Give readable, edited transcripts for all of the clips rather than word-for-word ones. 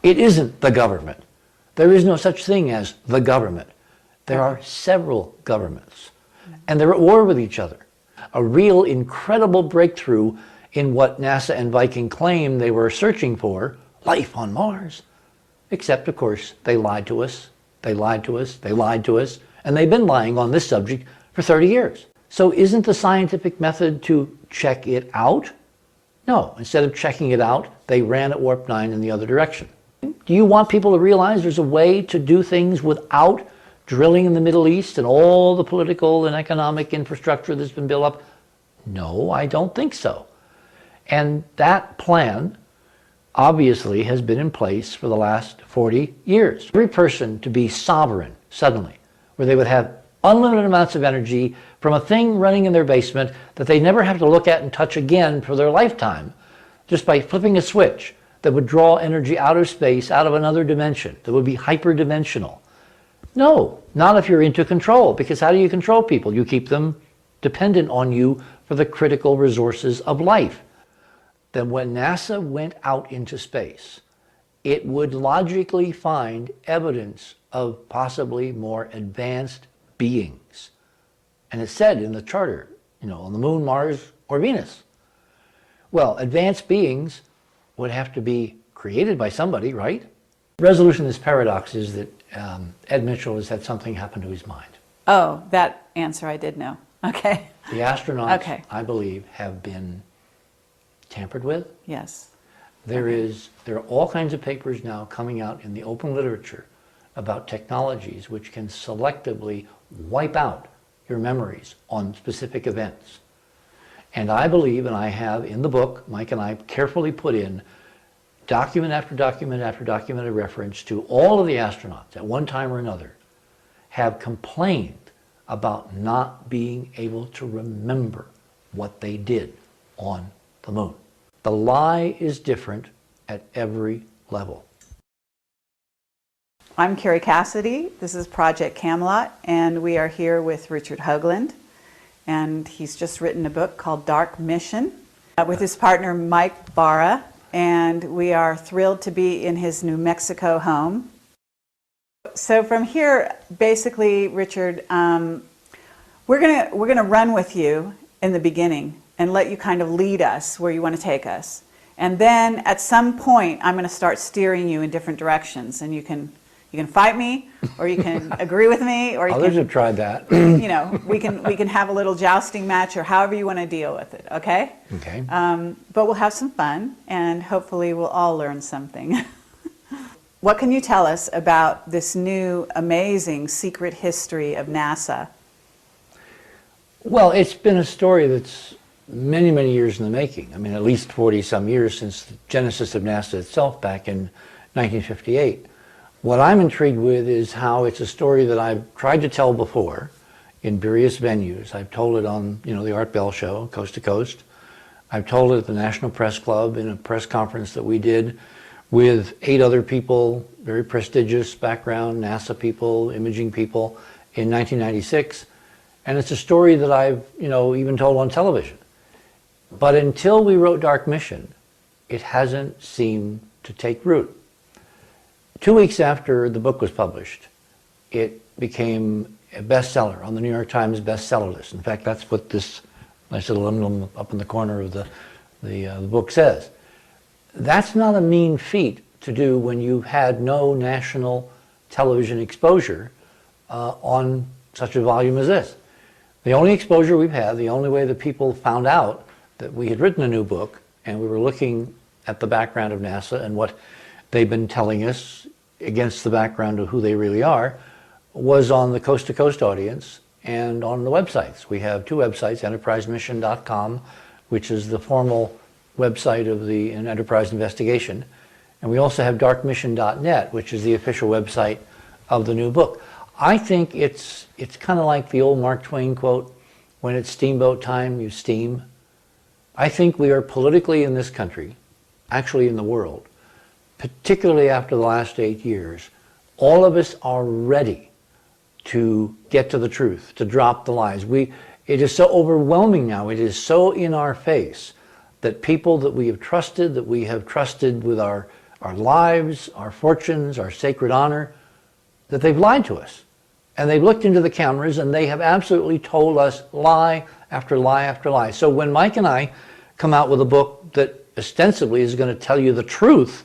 It isn't the government. There is no such thing as the government. There are several governments, and they're at war with each other. A real incredible breakthrough in what NASA and Viking claim they were searching for, life on Mars. Except, of course, they lied to us, they lied to us, they lied to us, and they've been lying on this subject for 30 years. So isn't the scientific method to check it out? No, instead of checking it out, they ran at warp 9 in the other direction. Do you want people to realize there's a way to do things without drilling in the Middle East and all the political and economic infrastructure that's been built up? No, I don't think so. And that plan obviously has been in place for the last 40 years. Every person to be sovereign suddenly, where they would have unlimited amounts of energy from a thing running in their basement that they never have to look at and touch again for their lifetime, just by flipping a switch that would draw energy out of space, out of another dimension, that would be hyperdimensional. No, not if you're into control, because how do you control people? You keep them dependent on you for the critical resources of life. Then when NASA went out into space, it would logically find evidence of possibly more advanced beings. And it said in the charter, on the moon, Mars, or Venus. Well, advanced beings would have to be created by somebody, right? The resolution of this paradox is that Ed Mitchell has had something happen to his mind. Oh, that answer I did know. Okay. The astronauts, I believe, have been tampered with. Yes. There are all kinds of papers now coming out in the open literature about technologies which can selectively wipe out your memories on specific events. And I believe, and I have in the book, Mike and I carefully put in document after document after document of reference to all of the astronauts at one time or another have complained about not being able to remember what they did on the moon. The lie is different at every level. I'm Carrie Cassidy. This is Project Camelot, and we are here with Richard Hoagland. And he's just written a book called Dark Mission with his partner Mike Barra, and we are thrilled to be in his New Mexico home. So from here, basically, Richard, we're gonna run with you in the beginning and let you kind of lead us where you want to take us. And then at some point, I'm going to start steering you in different directions, and you can fight me, or you can agree with me, or you others have tried that. We can have a little jousting match, or however you want to deal with it. Okay. Okay. But we'll have some fun, and hopefully we'll all learn something. What can you tell us about this new, amazing secret history of NASA? Well, it's been a story that's many, many years in the making. I mean, at least 40-some years since the genesis of NASA itself back in 1958. What I'm intrigued with is how it's a story that I've tried to tell before in various venues. I've told it on, the Art Bell Show, Coast to Coast. I've told it at the National Press Club in a press conference that we did with 8 other people, very prestigious background, NASA people, imaging people, in 1996. And it's a story that I've, even told on television. But until we wrote Dark Mission, it hasn't seemed to take root. 2 weeks after the book was published, it became a bestseller on the New York Times bestseller list. In fact, that's what this nice little emblem up in the corner of the book says. That's not a mean feat to do when you've had no national television exposure on such a volume as this. The only exposure we've had, the only way that people found out that we had written a new book and we were looking at the background of NASA and what they've been telling us against the background of who they really are, was on the Coast to Coast audience and on the websites. We have 2 websites, enterprisemission.com, which is the formal website of the Enterprise investigation, and we also have darkmission.net, which is the official website of the new book. I think it's kind of like the old Mark Twain quote, when it's steamboat time, you steam. I think we are politically in this country, actually in the world, particularly after the last 8 years, all of us are ready to get to the truth, to drop the lies. It is so overwhelming now, it is so in our face that people that we have trusted with our our lives, our fortunes, our sacred honor, that they've lied to us. And they've looked into the cameras and they have absolutely told us lie after lie after lie. So when Mike and I come out with a book that ostensibly is going to tell you the truth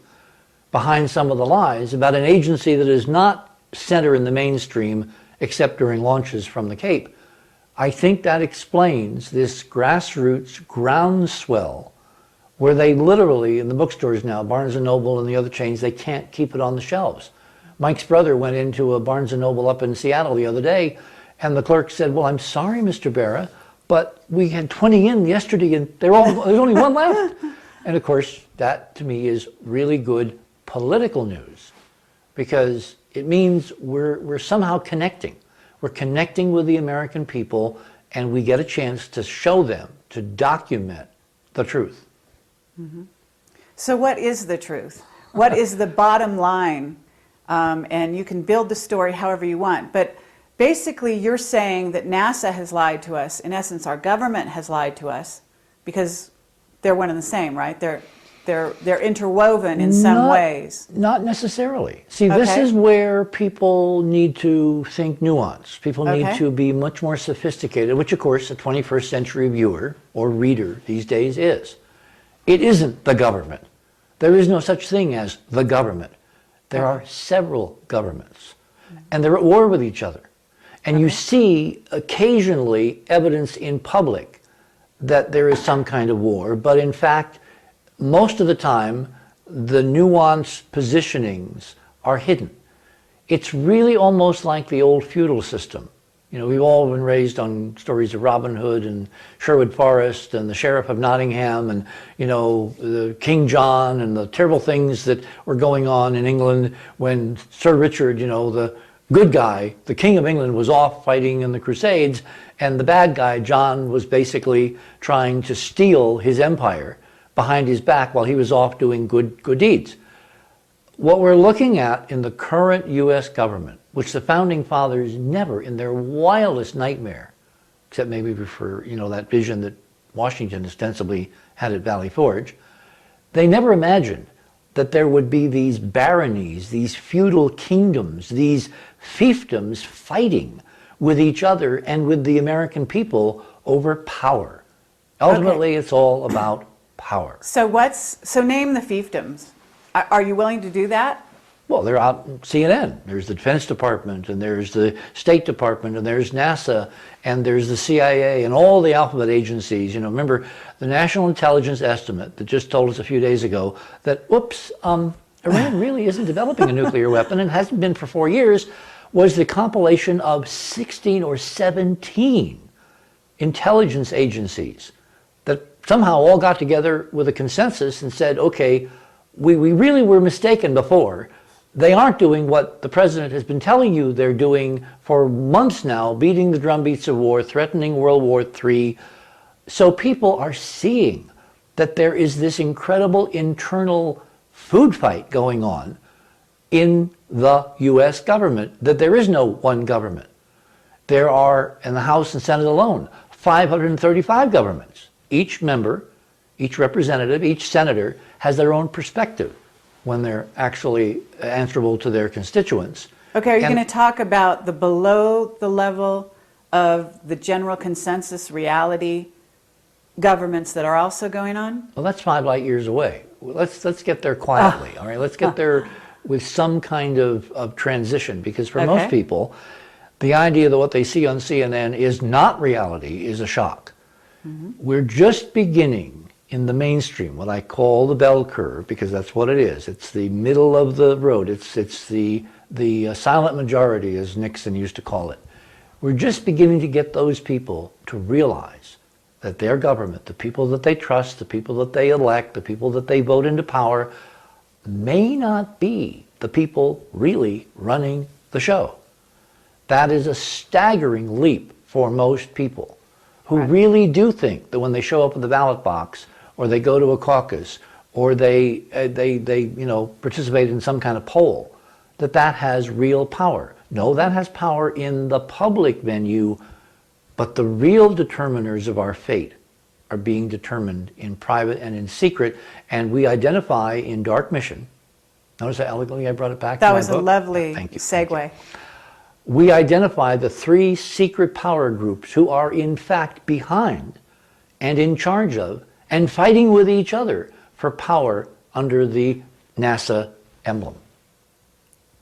behind some of the lies about an agency that is not center in the mainstream except during launches from the Cape, I think that explains this grassroots groundswell where they literally, in the bookstores now, Barnes & Noble and the other chains, they can't keep it on the shelves. Mike's brother went into a Barnes & Noble up in Seattle the other day, and the clerk said, well, I'm sorry, Mr. Barra, but we had 20 in yesterday, and there's only one left. And of course, that to me is really good political news, because it means we're somehow connecting. We're connecting with the American people, and we get a chance to show them, to document the truth. Mm-hmm. So what is the truth? What is the bottom line? And you can build the story however you want. But basically, you're saying that NASA has lied to us. In essence, our government has lied to us because they're one and the same, right? They're interwoven in some ways. Not necessarily. See, this is where people need to think nuance. People need to be much more sophisticated, which, of course, a 21st century viewer or reader these days is. It isn't the government. There is no such thing as the government. There are several governments, and they're at war with each other. And you see occasionally evidence in public that there is some kind of war, but in fact, most of the time, the nuanced positionings are hidden. It's really almost like the old feudal system. You know, we've all been raised on stories of Robin Hood and Sherwood Forest and the Sheriff of Nottingham and, you know, the King John and the terrible things that were going on in England when Sir Richard, you know, the good guy, the King of England, was off fighting in the Crusades, and the bad guy, John, was basically trying to steal his empire behind his back while he was off doing good deeds. What we're looking at in the current U.S. government, which the Founding Fathers never in their wildest nightmare, except maybe for, you know, that vision that Washington ostensibly had at Valley Forge, they never imagined that there would be these baronies, these feudal kingdoms, these fiefdoms fighting with each other and with the American people over power. Ultimately, it's all about power. So name the fiefdoms. Are you willing to do that? Well, they're out in CNN. There's the Defense Department, and there's the State Department, and there's NASA, and there's the CIA, and all the alphabet agencies. You know, remember the National Intelligence Estimate that just told us a few days ago that, whoops, Iran really isn't developing a nuclear weapon and hasn't been for 4 years, was the compilation of 16 or 17 intelligence agencies that somehow all got together with a consensus and said, okay, we really were mistaken before. They aren't doing what the president has been telling you they're doing for months now, beating the drumbeats of war, threatening World War III. So people are seeing that there is this incredible internal food fight going on in the U.S. government, that there is no one government. There are, in the House and Senate alone, 535 governments. Each member, each representative, each senator has their own perspective when they're actually answerable to their constituents. Okay, are you going to talk about the below the level of the general consensus reality governments that are also going on? Well, that's 5 light years away. Let's get there quietly, all right? Let's get there with some kind of transition, because for most people, the idea that what they see on CNN is not reality is a shock. Mm-hmm. We're just beginning in the mainstream, what I call the bell curve, because that's what it is. It's the middle of the road. It's the silent majority, as Nixon used to call it. We're just beginning to get those people to realize that their government, the people that they trust, the people that they elect, the people that they vote into power, may not be the people really running the show. That is a staggering leap for most people who really do think that when they show up at the ballot box, or they go to a caucus, or they you know, participate in some kind of poll, that has real power. No, that has power in the public venue, but the real determiners of our fate are being determined in private and in secret, and we identify in Dark Mission Notice how elegantly I brought it back That to my was book? a lovely Thank you. segue. We identify the 3 secret power groups who are in fact behind and in charge of and fighting with each other for power under the NASA emblem.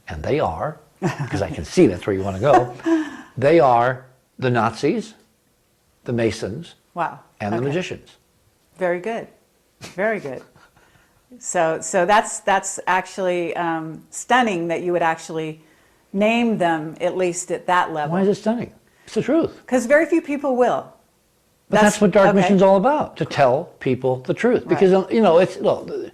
And they are, because I can see that's where you want to go, they are the Nazis, the Masons, Wow. and the magicians. Very good. Very good. So that's actually stunning that you would actually name them, at least at that level. Why is it stunning? It's the truth. Because very few people will. But that's what Dark okay. Mission's all about, to tell people the truth. Because, you know, it's, look,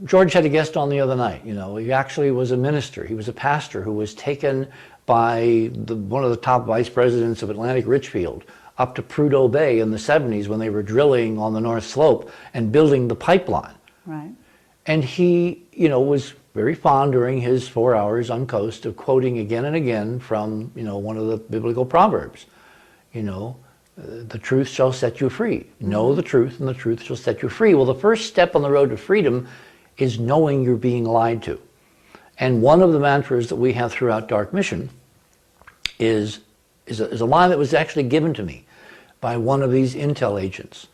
George had a guest on the other night, you know, he actually was a minister. He was a pastor who was taken by one of the top vice presidents of Atlantic Richfield up to Prudhoe Bay in the 70s when they were drilling on the North Slope and building the pipeline. Right. And he, you know, was very fond during his 4 hours on coast of quoting again and again from, you know, one of the biblical proverbs, you know, the truth shall set you free. Know the truth and the truth shall set you free. Well, the first step on the road to freedom is knowing you're being lied to. And one of the mantras that we have throughout Dark Mission is a line that was actually given to me by one of these intel agents.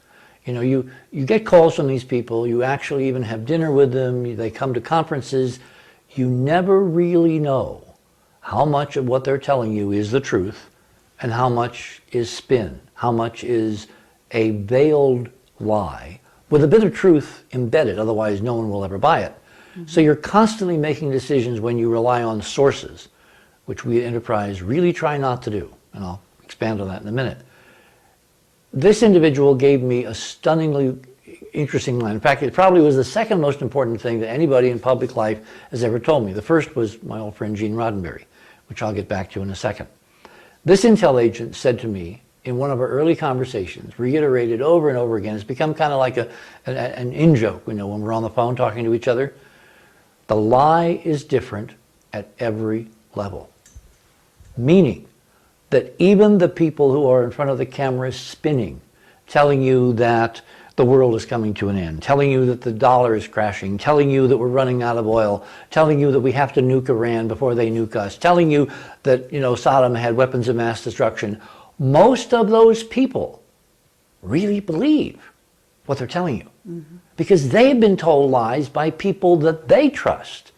You know, you get calls from these people, you actually even have dinner with them, they come to conferences, you never really know how much of what they're telling you is the truth and how much is spin, how much is a veiled lie with a bit of truth embedded, otherwise no one will ever buy it. So you're constantly making decisions when you rely on sources, which we at Enterprise really try not to do, and I'll expand on that in a minute. This individual gave me a stunningly interesting line. In fact, it probably was the second most important thing that anybody in public life has ever told me. The first was my old friend Gene Roddenberry, which I'll get back to in a second. This intel agent said to me in one of our early conversations, reiterated over and over again, it's become kind of like an in-joke, you know, when we're on the phone talking to each other. The lie is different at every level. Meaning that even the people who are in front of the camera spinning, telling you that the world is coming to an end, telling you that the dollar is crashing, telling you that we're running out of oil, telling you that we have to nuke Iran before they nuke us, telling you that, you know, Saddam had weapons of mass destruction, most of those people really believe what they're telling you. Because they've been told lies by people that they trust.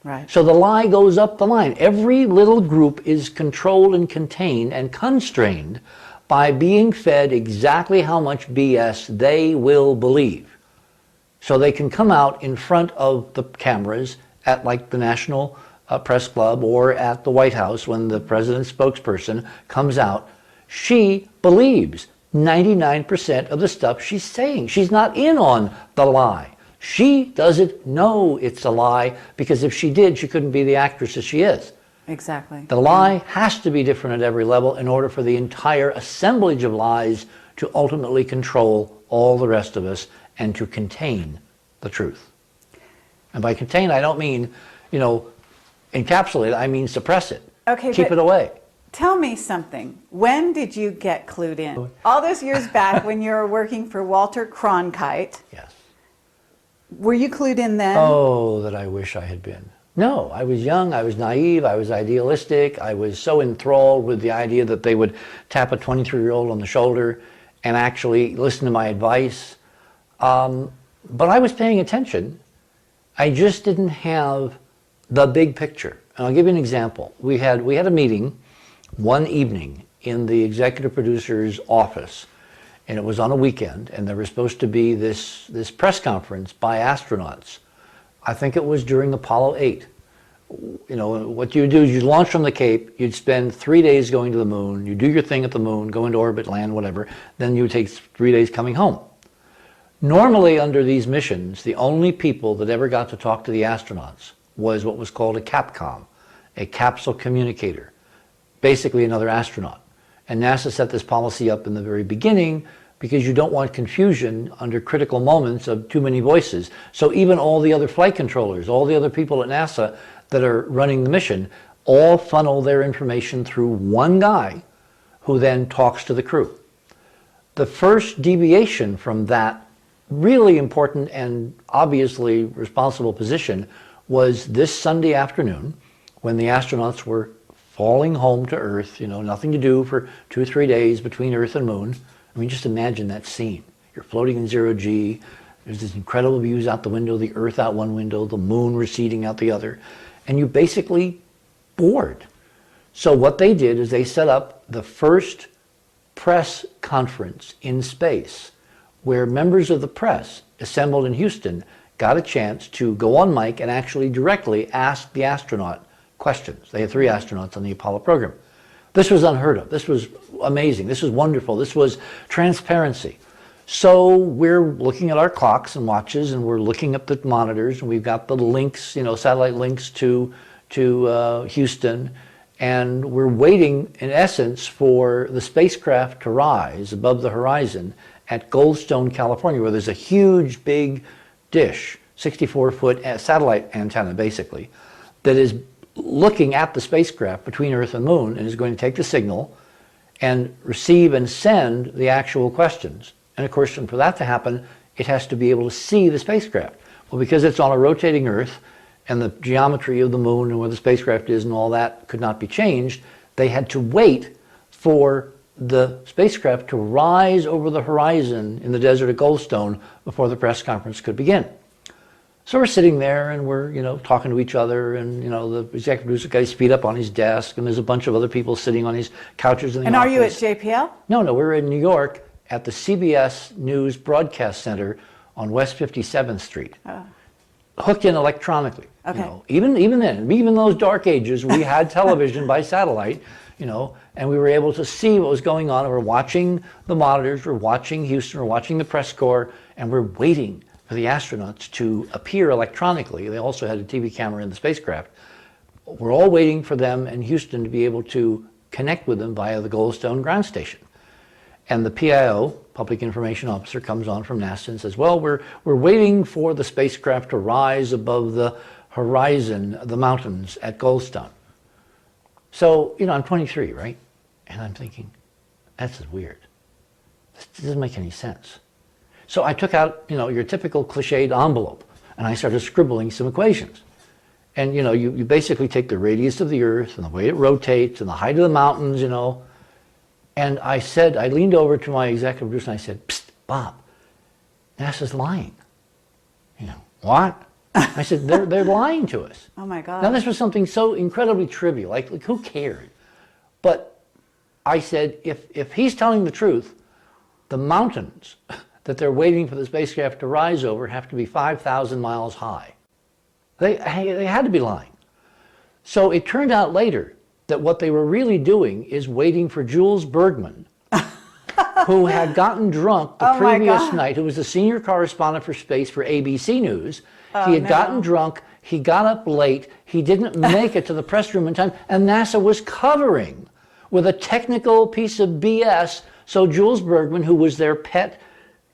Right. So the lie goes up the line. Every little group is controlled and contained and constrained by being fed exactly how much BS they will believe. So they can come out in front of the cameras at like the National Press Club or at the White House when the president's spokesperson comes out. She believes 99% of the stuff she's saying. She's not in on the lie. She doesn't know it's a lie because if she did, she couldn't be the actress that she is. Exactly. The lie has to be different at every level in order for the entire assemblage of lies to ultimately control all the rest of us and to contain the truth. And by contain, I don't mean, you know, encapsulate it, I mean suppress it. Okay, keep it away. Tell me something. When did you get clued in? All those years back when you were working for Walter Cronkite. Yes. Were you clued in then? Oh, that I wish I had been. No, I was young, I was naive, I was idealistic, I was so enthralled with the idea that they would tap a 23-year-old on the shoulder and actually listen to my advice. But I was paying attention. I just didn't have the big picture. And I'll give you an example. We had a meeting one evening in the executive producer's office, and it was on a weekend, and there was supposed to be this press conference by astronauts. I think it was during Apollo 8. You know, what you would do is you'd launch from the Cape, you'd spend 3 days going to the moon, you do your thing at the moon, go into orbit, land, whatever, then you would take 3 days coming home. Normally under these missions, the only people that ever got to talk to the astronauts was what was called a CAPCOM, a capsule communicator, basically another astronaut. And NASA set this policy up in the very beginning because you don't want confusion under critical moments of too many voices. So even all the other flight controllers, all the other people at NASA that are running the mission, all funnel their information through one guy who then talks to the crew. The first deviation from that really important and obviously responsible position was this Sunday afternoon when the astronauts were falling home to Earth, nothing to do for 2 or 3 days between Earth and Moon. I mean, just imagine that scene. You're floating in 0G, there's this incredible views out the window, the Earth out one window, the Moon receding out the other, and you basically bored. So what they did is they set up the first press conference in space where members of the press assembled in Houston got a chance to go on mic and actually directly ask the astronaut questions. They had 3 astronauts on the Apollo program. This was unheard of. This was amazing. This was wonderful. This was transparency. So we're looking at our clocks and watches, and we're looking up the monitors, and we've got the links, satellite links to Houston, and we're waiting, in essence, for the spacecraft to rise above the horizon at Goldstone, California, where there's a huge, big dish, 64-foot satellite antenna, basically, that is looking at the spacecraft between Earth and Moon and is going to take the signal and receive and send the actual questions. And of course, for that to happen, it has to be able to see the spacecraft. Well, because it's on a rotating Earth and the geometry of the Moon and where the spacecraft is and all that could not be changed, they had to wait for the spacecraft to rise over the horizon in the desert of Goldstone before the press conference could begin. So we're sitting there and we're, talking to each other, and, the executive producer got his feet up on his desk, and there's a bunch of other people sitting on his couches in the office. And are you at JPL? No, we're in New York at the CBS News Broadcast Center on West 57th Street, hooked in electronically. Okay. Even then, even those dark ages, we had television by satellite, and we were able to see what was going on. And we're watching the monitors, we're watching Houston, we're watching the press corps, and we're waiting for the astronauts to appear electronically. They also had a TV camera in the spacecraft. We're all waiting for them in Houston to be able to connect with them via the Goldstone ground station. And the PIO, Public Information Officer, comes on from NASA and says, well, we're waiting for the spacecraft to rise above the horizon, the mountains at Goldstone. So, I'm 23, right? And I'm thinking, that's weird. This doesn't make any sense. So I took out, your typical cliched envelope, and I started scribbling some equations. And, you basically take the radius of the Earth and the way it rotates and the height of the mountains, And I leaned over to my executive producer and I said, psst, Bob, NASA's lying. What? I said, they're lying to us. Oh my God. Now this was something so incredibly trivial, like who cared? But I said, if he's telling the truth, the mountains that they're waiting for the spacecraft to rise over have to be 5,000 miles high. They had to be lying. So it turned out later that what they were really doing is waiting for Jules Bergman, who had gotten drunk the previous night, who was the senior correspondent for space for ABC News. He had gotten drunk, he got up late, he didn't make it to the press room in time, and NASA was covering with a technical piece of BS so Jules Bergman, who was their pet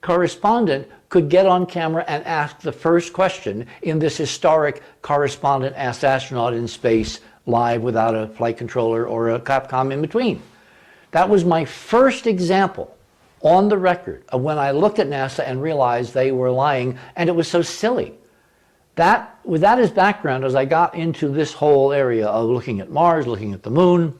correspondent, could get on camera and ask the first question in this historic correspondent asked astronaut in space live without a flight controller or a Capcom in between. That was my first example on the record of when I looked at NASA and realized they were lying, and it was so silly. With that as background, as I got into this whole area of looking at Mars, looking at the Moon,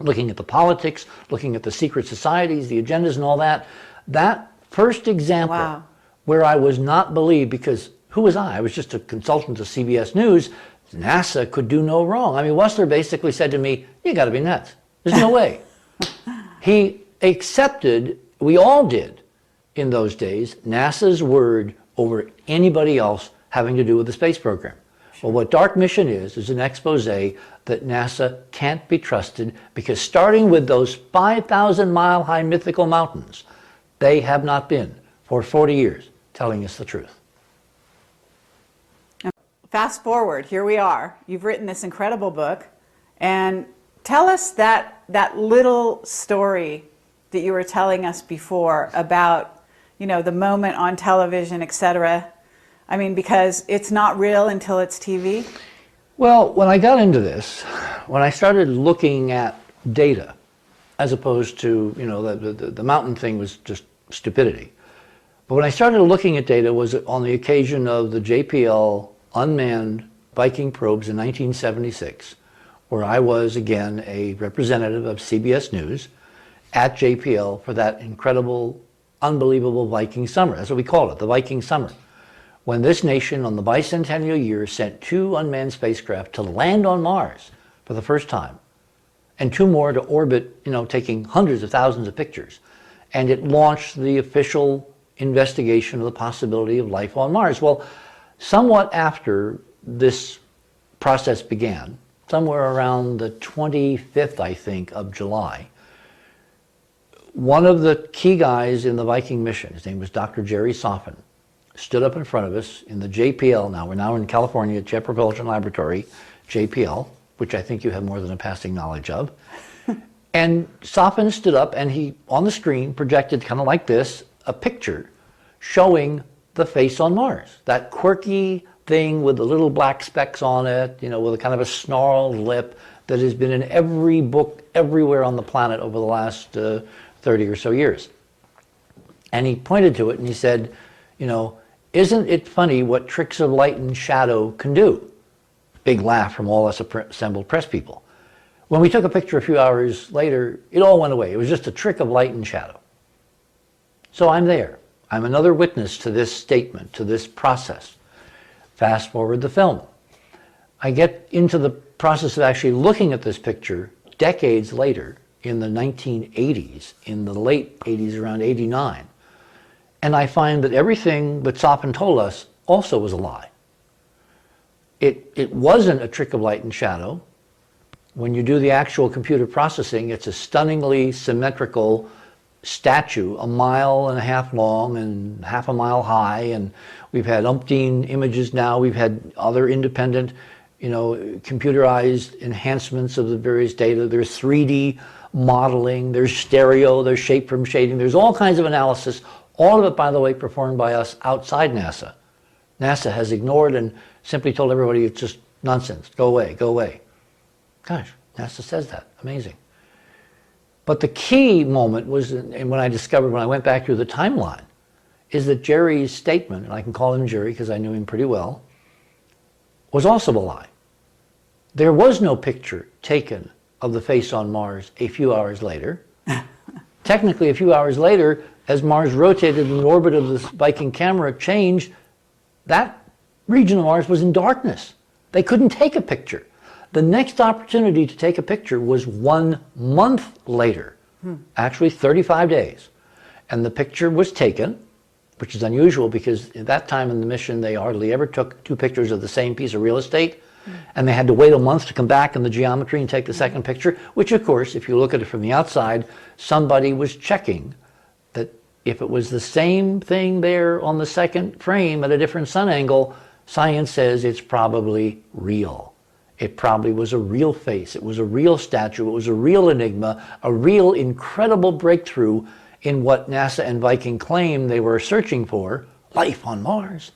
looking at the politics, looking at the secret societies, the agendas and all that, that first example where I was not believed, because who was I? I was just a consultant to CBS News. NASA could do no wrong. I mean, Wessler basically said to me, you got to be nuts. There's no way. He accepted, we all did in those days, NASA's word over anybody else having to do with the space program. Well, what Dark Mission is an expose that NASA can't be trusted, because starting with those 5,000-mile high mythical mountains, they have not been for 40 years telling us the truth. Fast forward, here we are. You've written this incredible book, and tell us that little story that you were telling us before about, the moment on television, etc. I mean, because it's not real until it's TV. Well, when I got into this, when I started looking at data, as opposed to, the mountain thing was just stupidity. But when I started looking at data was on the occasion of the JPL unmanned Viking probes in 1976, where I was, again, a representative of CBS News at JPL for that incredible, unbelievable Viking summer. That's what we called it, the Viking summer. When this nation, on the bicentennial year, sent 2 unmanned spacecraft to land on Mars for the first time, and 2 more to orbit, taking hundreds of thousands of pictures. And it launched the official investigation of the possibility of life on Mars. Well, somewhat after this process began, somewhere around the 25th, I think, of July, one of the key guys in the Viking mission, his name was Dr. Jerry Soffen, stood up in front of us in the JPL. Now, we're now in California, Jet Propulsion Laboratory, JPL, which I think you have more than a passing knowledge of. And Soffen stood up and he, on the screen, projected kind of like this, a picture showing the face on Mars. That quirky thing with the little black specks on it, with a kind of a snarled lip that has been in every book everywhere on the planet over the last 30 or so years. And he pointed to it and he said, isn't it funny what tricks of light and shadow can do? Big laugh from all us assembled press people. When we took a picture a few hours later, it all went away. It was just a trick of light and shadow. So I'm there. I'm another witness to this statement, to this process. Fast forward the film. I get into the process of actually looking at this picture decades later in the 1980s, in the late 80s, around 89. And I find that everything that Soffen told us also was a lie. It wasn't a trick of light and shadow. When you do the actual computer processing, it's a stunningly symmetrical statue, 1.5 miles long and half a mile high, and we've had umpteen images now. We've had other independent, computerized enhancements of the various data. There's 3D modeling, there's stereo, there's shape from shading, there's all kinds of analysis, all of it, by the way, performed by us outside NASA. NASA has ignored and simply told everybody it's just nonsense, go away, go away. Gosh, NASA says that, amazing. But the key moment was, and when I went back through the timeline, is that Jerry's statement, and I can call him Jerry because I knew him pretty well, was also a lie. There was no picture taken of the face on Mars a few hours later. Technically, a few hours later, as Mars rotated in the orbit of this Viking camera changed, that region of Mars was in darkness. They couldn't take a picture. The next opportunity to take a picture was 1 month later, actually 35 days. And the picture was taken, which is unusual because at that time in the mission, they hardly ever took 2 pictures of the same piece of real estate. And they had to wait a month to come back in the geometry and take the second picture, which of course, if you look at it from the outside, somebody was checking that if it was the same thing there on the second frame at a different sun angle, science says it's probably real. It probably was a real face. It was a real statue. It was a real enigma, a real incredible breakthrough in what NASA and Viking claimed they were searching for, life on Mars.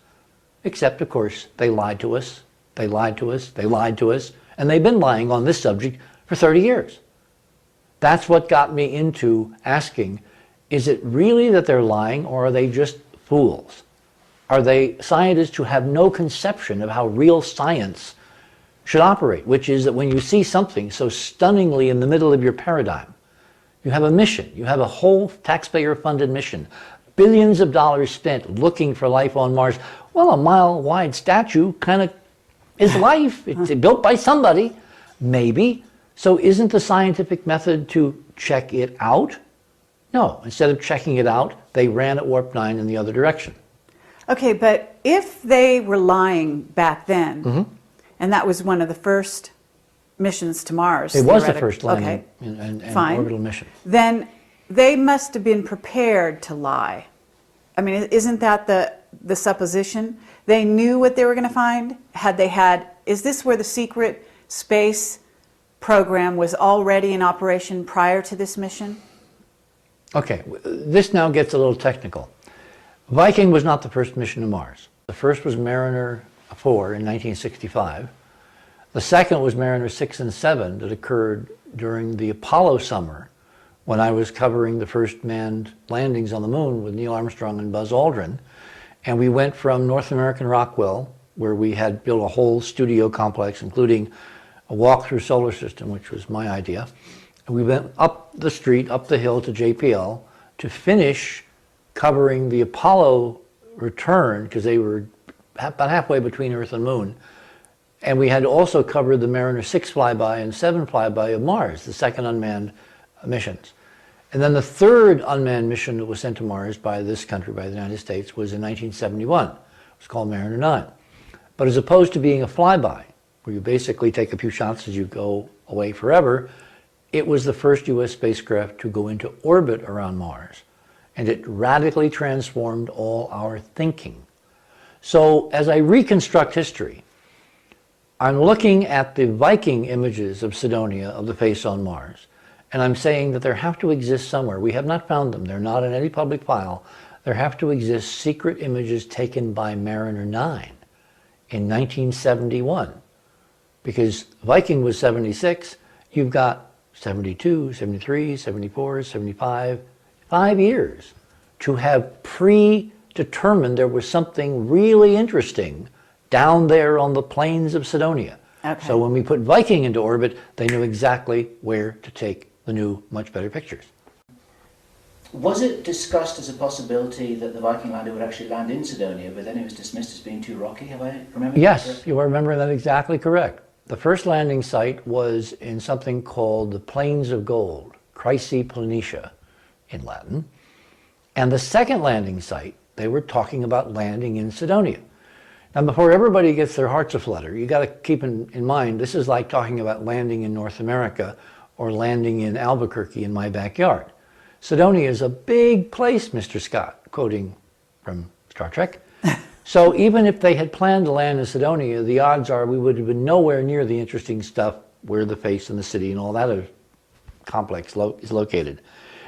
Except, of course, they lied to us. They lied to us. They lied to us. And they've been lying on this subject for 30 years. That's what got me into asking, is it really that they're lying, or are they just fools? Are they scientists who have no conception of how real science should operate, which is that when you see something so stunningly in the middle of your paradigm, you have a mission, you have a whole taxpayer-funded mission, billions of dollars spent looking for life on Mars. Well, a mile-wide statue kind of is life. It's built by somebody, maybe. So isn't the scientific method to check it out? No, instead of checking it out, they ran at warp 9 in the other direction. Okay, but if they were lying back then, and that was one of the first missions to Mars. It was the first landing and orbital mission. Then they must have been prepared to lie. I mean, isn't that the supposition? They knew what they were going to find? Is this where the secret space program was already in operation prior to this mission? Okay, this now gets a little technical. Viking was not the first mission to Mars. The first was Mariner 4 in 1965. The second was Mariner 6 and 7 that occurred during the Apollo summer when I was covering the first manned landings on the moon with Neil Armstrong and Buzz Aldrin. And we went from North American Rockwell where we had built a whole studio complex, including a walk-through solar system, which was my idea. And we went up the street, up the hill to JPL to finish covering the Apollo return, because they were about halfway between Earth and Moon. And we had also covered the Mariner 6 flyby and 7 flyby of Mars, the second unmanned missions. And then the third unmanned mission that was sent to Mars by this country, by the United States, was in 1971. It was called Mariner 9. But as opposed to being a flyby, where you basically take a few shots as you go away forever, it was the first U.S. spacecraft to go into orbit around Mars. And it radically transformed all our thinking. So as I reconstruct history, I'm looking at the Viking images of Cydonia, of the face on Mars, and I'm saying that there have to exist somewhere. We have not found them. They're not in any public file. There have to exist secret images taken by Mariner 9 in 1971. Because Viking was 76, you've got 72, 73, 74, 75, 5 years to have predetermined there was something really interesting down there on the plains of Cydonia. Okay. So when we put Viking into orbit, they knew exactly where to take the new, much better pictures. Was it discussed as a possibility that the Viking lander would actually land in Cydonia, but then it was dismissed as being too rocky? Have I remembered? Yes, you are remembering that exactly correct. The first landing site was in something called the Plains of Gold, Chrysi Planitia in Latin. And the second landing site, they were talking about landing in Cydonia. Now, before everybody gets their hearts aflutter, you got to keep in mind, this is like talking about landing in North America or landing in Albuquerque in my backyard. Cydonia is a big place, Mr. Scott, quoting from Star Trek. So even if they had planned to land in Cydonia, the odds are we would have been nowhere near the interesting stuff where the face and the city and all that other complex is located.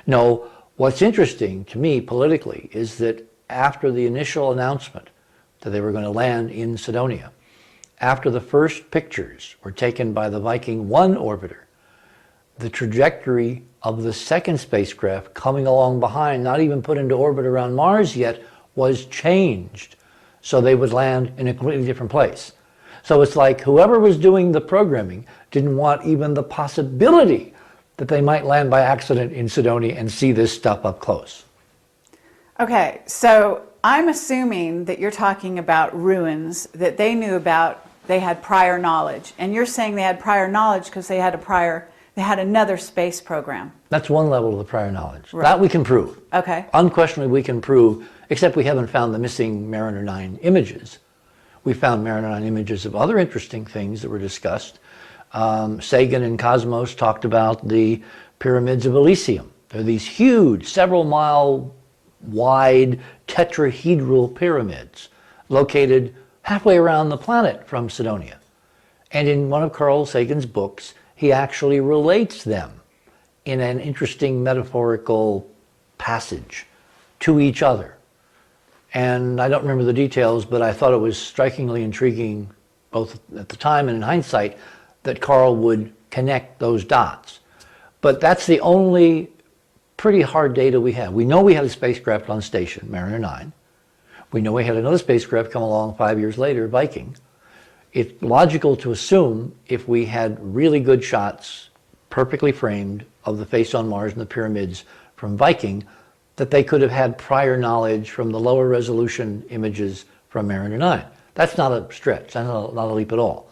No, what's interesting to me politically is that after the initial announcement that they were going to land in Cydonia, after the first pictures were taken by the Viking 1 orbiter, the trajectory of the second spacecraft coming along behind, not even put into orbit around Mars yet, was changed. So they would land in a completely different place. So it's like whoever was doing the programming didn't want even the possibility that they might land by accident in Cydonia and see this stuff up close. Okay, so I'm assuming that you're talking about ruins that they knew about, they had prior knowledge. And you're saying they had prior knowledge because they had another space program. That's one level of the prior knowledge. Right. That we can prove. Okay. Unquestionably we can prove, except we haven't found the missing Mariner 9 images. We found Mariner 9 images of other interesting things that were discussed. Sagan and Cosmos talked about the pyramids of Elysium. They're these huge, several mile wide tetrahedral pyramids located halfway around the planet from Cydonia. And in one of Carl Sagan's books, he actually relates them in an interesting metaphorical passage to each other. And I don't remember the details, but I thought it was strikingly intriguing, both at the time and in hindsight, that Carl would connect those dots. But that's the only pretty hard data we have. We know we had a spacecraft on station, Mariner 9. We know we had another spacecraft come along 5 years later, Viking. It's logical to assume if we had really good shots, perfectly framed, of the face on Mars and the pyramids from Viking, that they could have had prior knowledge from the lower resolution images from Mariner 9. That's not a stretch, that's not a leap at all.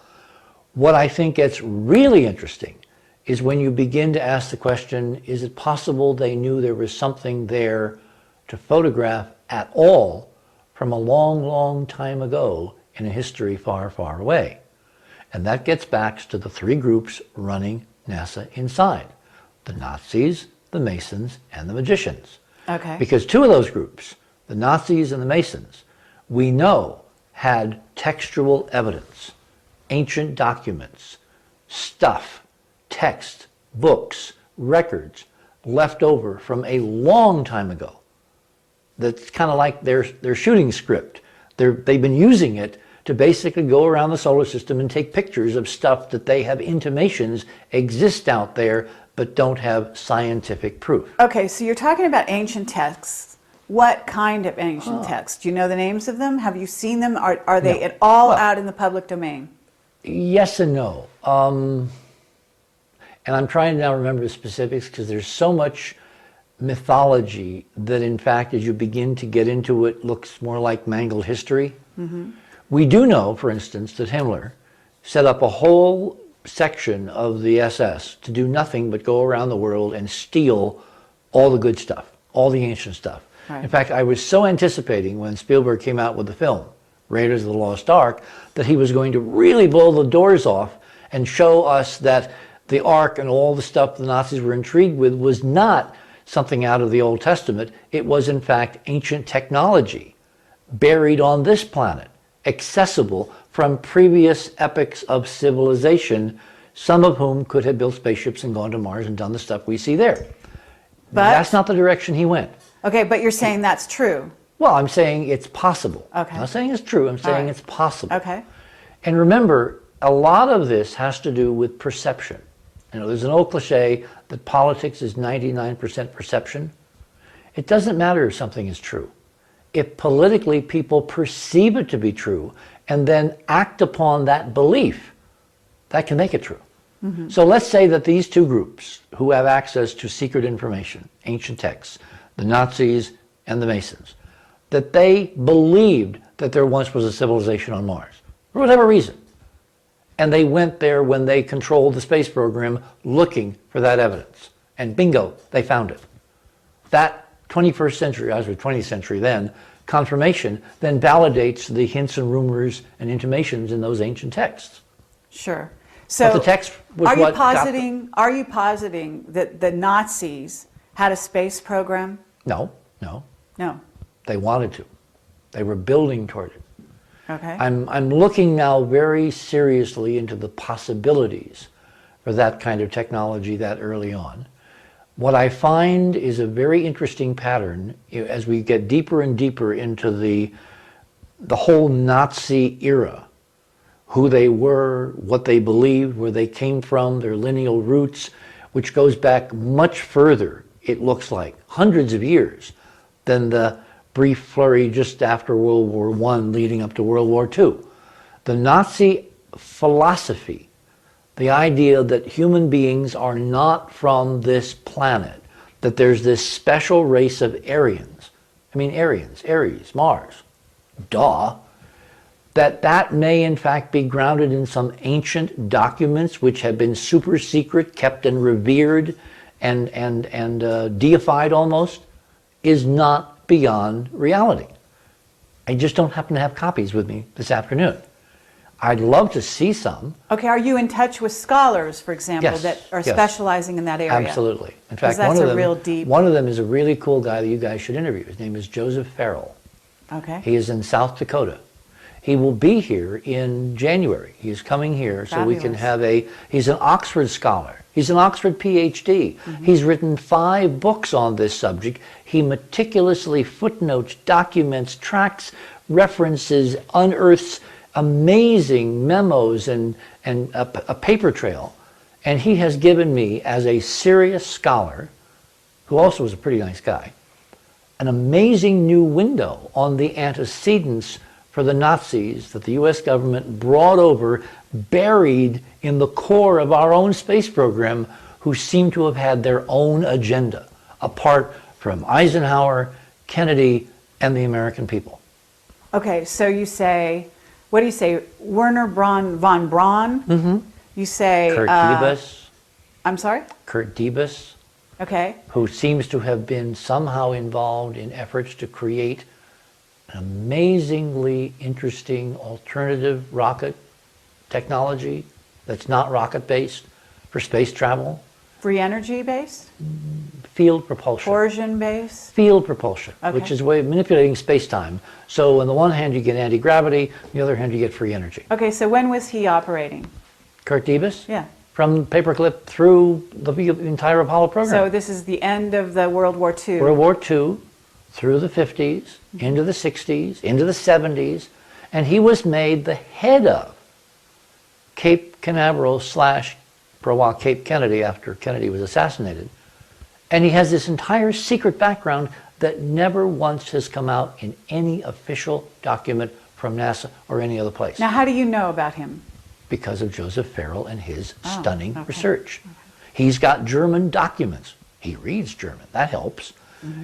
What I think gets really interesting is when you begin to ask the question, is it possible they knew there was something there to photograph at all from a long, long time ago in a history far, far away? And that gets back to the three groups running NASA inside: the Nazis, the Masons, and the magicians. Okay. Because two of those groups, the Nazis and the Masons, we know had textual evidence, ancient documents, stuff, text, books, records left over from a long time ago. That's kind of like their shooting script. They've been using it to basically go around the solar system and take pictures of stuff that they have intimations exist out there but don't have scientific proof. Okay, so you're talking about ancient texts What kind of ancient texts? Do you know the names of them? Have you seen them? Are they at all out in the public domain? Yes and no. And I'm trying to now remember the specifics because there's so much mythology that, in fact, as you begin to get into it, looks more like mangled history. Mm-hmm. We do know, for instance, that Himmler set up a whole section of the SS to do nothing but go around the world and steal all the good stuff, all the ancient stuff. Right. In fact, I was so anticipating when Spielberg came out with the film, Raiders of the Lost Ark, that he was going to really blow the doors off and show us that the Ark and all the stuff the Nazis were intrigued with was not something out of the Old Testament. It was, in fact, ancient technology buried on this planet, accessible from previous epochs of civilization, some of whom could have built spaceships and gone to Mars and done the stuff we see there. But that's not the direction he went. Okay, but you're saying that's true. Well, I'm saying it's possible. Okay. I'm not saying it's true. I'm saying it's possible. Okay. And remember, a lot of this has to do with perception. You know, there's an old cliche that politics is 99% perception. It doesn't matter if something is true. If politically people perceive it to be true and then act upon that belief, that can make it true. Mm-hmm. So let's say that these two groups who have access to secret information, ancient texts, the Nazis and the Masons, that they believed that there once was a civilization on Mars, for whatever reason. And they went there when they controlled the space program looking for that evidence. And bingo, they found it. That 21st century, I was 20th century then, confirmation then validates the hints and rumors and intimations in those ancient texts. Sure. So but the text was are you positing that the Nazis had a space program? No. No. They wanted to. They were building toward it. Okay. I'm looking now very seriously into the possibilities for that kind of technology that early on. What I find is a very interesting pattern as we get deeper and deeper into the whole Nazi era, who they were, what they believed, where they came from, their lineal roots, which goes back much further, it looks like, hundreds of years than the brief flurry just after World War I leading up to World War II. The Nazi philosophy, the idea that human beings are not from this planet, that there's this special race of Aryans, Aries, Mars, that may in fact be grounded in some ancient documents which have been super secret, kept and revered and deified almost, is not beyond reality. I just don't happen to have copies with me this afternoon. I'd love to see some. Okay, are you in touch with scholars, for example, Yes, that are yes. specializing in that area? Absolutely. In fact, that's a real deep... one of them is a really cool guy that you guys should interview. His name is Joseph Farrell. Okay. He is in South Dakota. He will be here in January. He is coming here so we can have he's an Oxford scholar. He's an Oxford PhD. Mm-hmm. He's written 5 books on this subject. He meticulously footnotes, documents, tracks, references, unearths amazing memos and a paper trail. And he has given me, as a serious scholar, who also was a pretty nice guy, an amazing new window on the antecedents for the Nazis that the US government brought over, buried in the core of our own space program, who seem to have had their own agenda, apart from Eisenhower, Kennedy, and the American people. Okay, so you say, what do you say, Werner von Braun? Mm-hmm. You say... Kurt Debus. I'm sorry? Kurt Debus. Okay. Who seems to have been somehow involved in efforts to create an amazingly interesting alternative rocket technology that's not rocket-based for space travel. Free energy-based? Field propulsion. Torsion-based? Field propulsion, okay. Which is a way of manipulating space-time. So on the one hand you get anti-gravity, on the other hand you get free energy. Okay, so when was he operating? Kurt Debus? Yeah. From paperclip through the entire Apollo program. So this is the end of the World War II. World War II, through the 50s, into the 60s, into the 70s, and he was made the head of Cape Canaveral / for a while Cape Kennedy after Kennedy was assassinated. And he has this entire secret background that never once has come out in any official document from NASA or any other place. Now, how do you know about him? Because of Joseph Farrell and his stunning okay. research. He's got German documents. He reads German. That helps.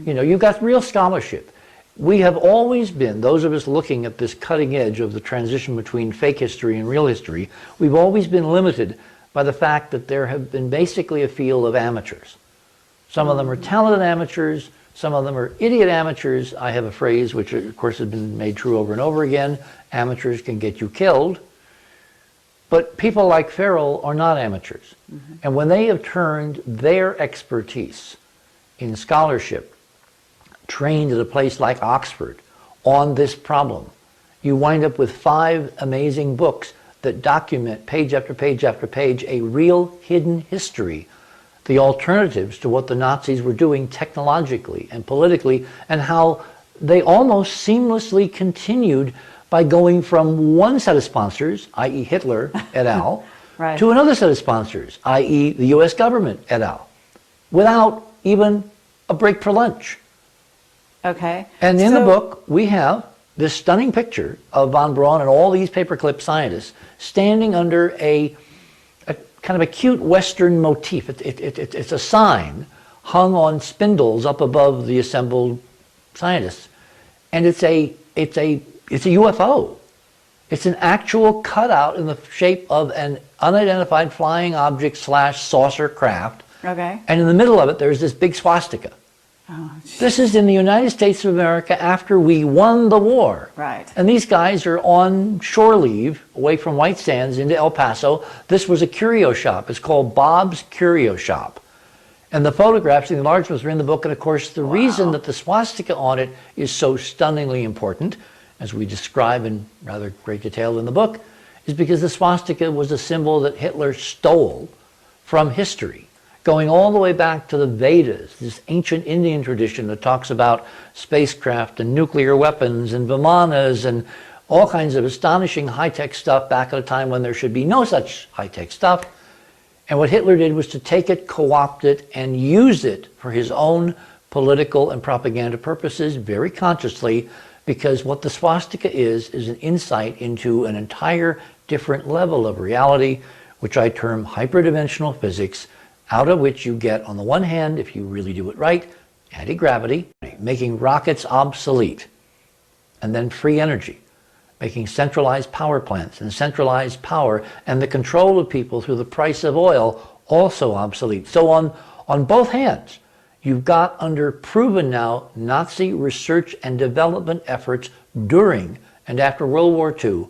You know, you've got real scholarship. We have always been, those of us looking at this cutting edge of the transition between fake history and real history, we've always been limited by the fact that there have been basically a field of amateurs. Some of them are talented amateurs, some of them are idiot amateurs. I have a phrase which of course has been made true over and over again: amateurs can get you killed. But people like Farrell are not amateurs. And when they have turned their expertise in scholarship, trained at a place like Oxford, on this problem, you wind up with 5 amazing books that document page after page after page a real hidden history, the alternatives to what the Nazis were doing technologically and politically, and how they almost seamlessly continued by going from one set of sponsors, i.e. Hitler et al., Right. to another set of sponsors, i.e. the US government et al., without even a break for lunch. Okay. And in the book, we have this stunning picture of von Braun and all these paperclip scientists standing under a kind of a cute Western motif. It's a sign hung on spindles up above the assembled scientists. And it's a UFO. It's an actual cutout in the shape of an unidentified flying object / saucer craft. Okay. And in the middle of it, there's this big swastika. Oh, This is in the United States of America after we won the war. Right. And these guys are on shore leave away from White Sands into El Paso. This was a curio shop. It's called Bob's Curio Shop. And the photographs, the enlargements, are in the book. And of course, the reason that the swastika on it is so stunningly important, as we describe in rather great detail in the book, is because the swastika was a symbol that Hitler stole from history, going all the way back to the Vedas, this ancient Indian tradition that talks about spacecraft and nuclear weapons and vimanas and all kinds of astonishing high-tech stuff back at a time when there should be no such high-tech stuff. And what Hitler did was to take it, co-opt it, and use it for his own political and propaganda purposes very consciously, because what the swastika is an insight into an entire different level of reality, which I term hyperdimensional physics, out of which you get, on the one hand, if you really do it right, anti-gravity, making rockets obsolete, and then free energy, making centralized power plants and centralized power and the control of people through the price of oil also obsolete. So on both hands, you've got under proven now Nazi research and development efforts during and after World War II.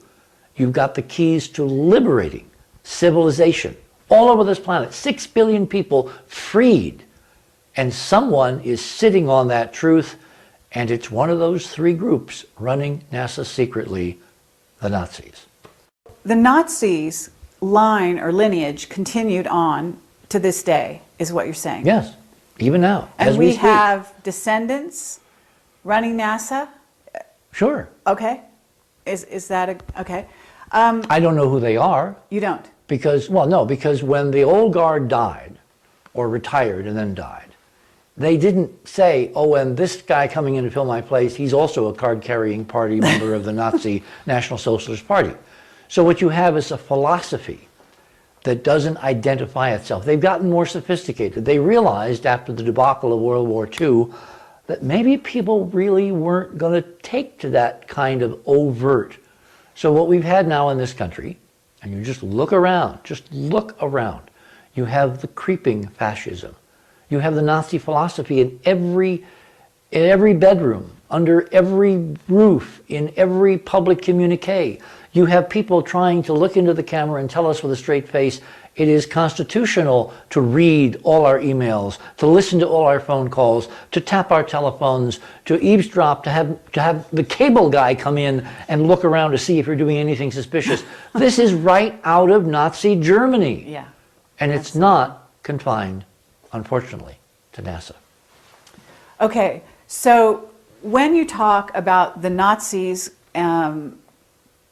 You've got the keys to liberating civilization all over this planet. 6 billion people freed. And someone is sitting on that truth, and it's one of those 3 groups running NASA secretly, the Nazis. The Nazis' line or lineage continued on to this day, is what you're saying? Yes, even now, And as we we speak. have descendants running NASA? Sure. Okay. Is that okay? I don't know who they are. You don't? Because when the old guard died, or retired and then died, they didn't say, oh, and this guy coming in to fill my place, he's also a card-carrying party member of the Nazi National Socialist Party. So what you have is a philosophy that doesn't identify itself. They've gotten more sophisticated. They realized after the debacle of World War II that maybe people really weren't going to take to that kind of overt. So what we've had now in this country, and you just look around, you have the creeping fascism. You have the Nazi philosophy in every bedroom, under every roof, in every public communique. You have people trying to look into the camera and tell us with a straight face, it is constitutional to read all our emails, to listen to all our phone calls, to tap our telephones, to eavesdrop, to have the cable guy come in and look around to see if you're doing anything suspicious. This is right out of Nazi Germany. Yeah. And it's not confined, unfortunately, to NASA. Okay, so when you talk about the Nazis